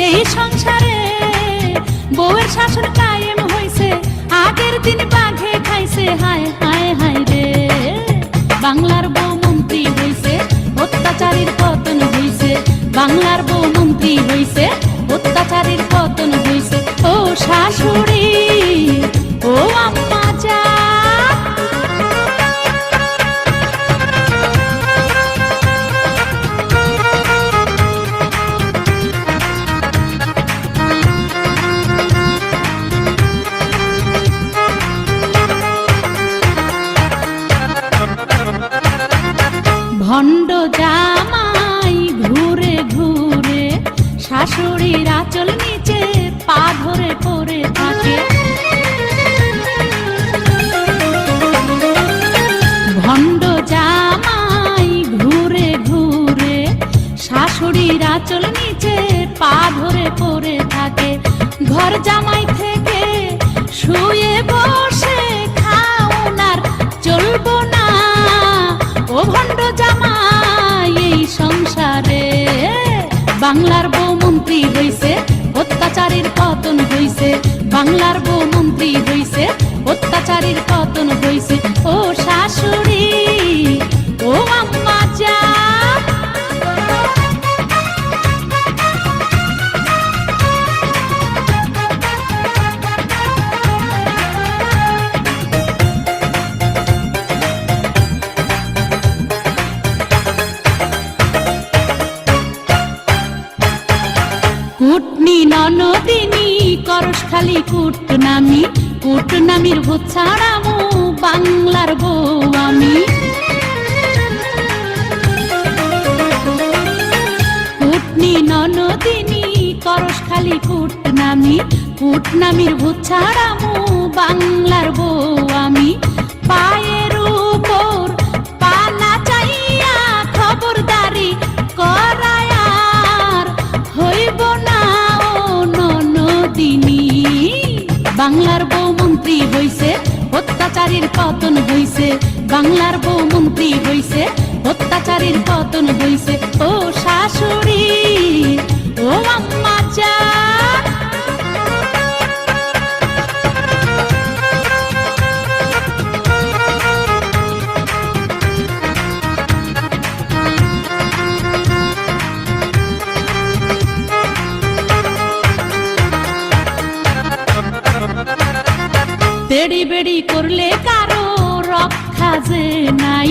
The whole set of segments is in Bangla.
এই সংসারে বউয়ের শাসন কায়েম হইছে, আগের দিন বাঘে খাইছে। হায় হায় হায় রে, বাংলার বউ মন্ত্রী হইছে, অত্যাচারীর পতন হইছে। বাংলার বউ মন্ত্রী হইছে, অত্যাচারীর পতন হইছে। ও শাশুড়ি, ও আম্মা যা, ভণ্ড জামাই ঘুরে ঘুরে শাশুড়ির আঁচল নিচে পা ধরে পড়ে থাকে। ভণ্ড জামাই ঘুরে ঘুরে শাশুড়ির আঁচল নিচে পা ধরে পড়ে থাকে। ঘর জামাই থেকে শুয়ে বসে খাওনার চলবো না। ও ভণ্ড জামাই, এই সংসারে বাংলার বউ মন্ত্রী হইছে, অত্যাচারীর পতন হইছে। বাংলার বউ মন্ত্রী হইছে, অত্যাচারীর পতন হইছে। ও শাশুড়ি, ও আম্মা যা, কুটনি ননদিনী করস খালি কুটনামি। কুটনামির ভূত ছাড়ামু বাংলার বউ আমি। কুটনি ননদিনী করস খালি কুটনামি। কুটনামির ভূত ছাড়ামু বাংলার বউ আমি। পায়ের উপর পানা চাইয়া খবরদারি করায় আর হইব না ও ননদিনী। বাংলার বউ মন্ত্রী হইছে, অত্যাচারীর পতন হইছে। বাংলার বউ মন্ত্রী হইছে, অত্যাচারীর পতন হইছে। ও শাশুড়ি, ও আম্মা যা, তেড়ি বেড়ি করলে কারো রক্ষা যে নাই।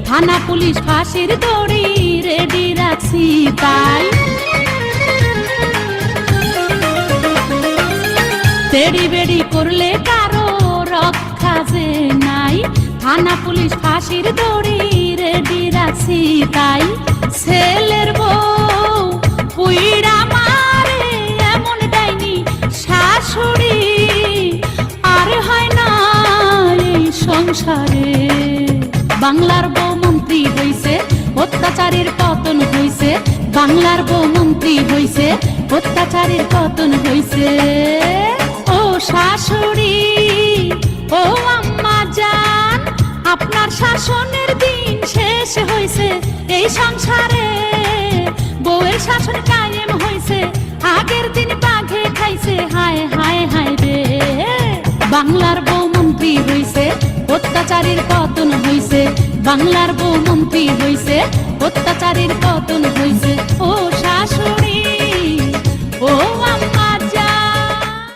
থানা পুলিশ ফাঁসির দড়ি রেডি রাখছি তাই। তেড়ি বেড়ি করলে কারো রক্ষা যে নাই। থানা পুলিশ ফাঁসির দড়ি রেডি রাখছি তাই। ছেলের বউ পুইড়া মারে এমন ডাইনি শাশুড়ি আর হয় না এই সংসারে। বাংলার বউ মন্ত্রী হইছে, অত্যাচারীর পতন হইছে। বাংলার বউ মন্ত্রী হইছে, অত্যাচারীর পতন হইছে। ও শাশুড়ি, ও আম্মা জান, আপনার শাসনের দিন শেষ হইছে। এই সংসারে বউয়ের শাসন কায়েম হইছে, আগের দিন বাঘে খাইছে। হায় হায় হায় রে, বাংলার বউ মন্ত্রী হইছে, অত্যাচারীর পতন হইছে। বাংলার বউ মন্ত্রী হইছে, অত্যাচারীর পতন হইছে।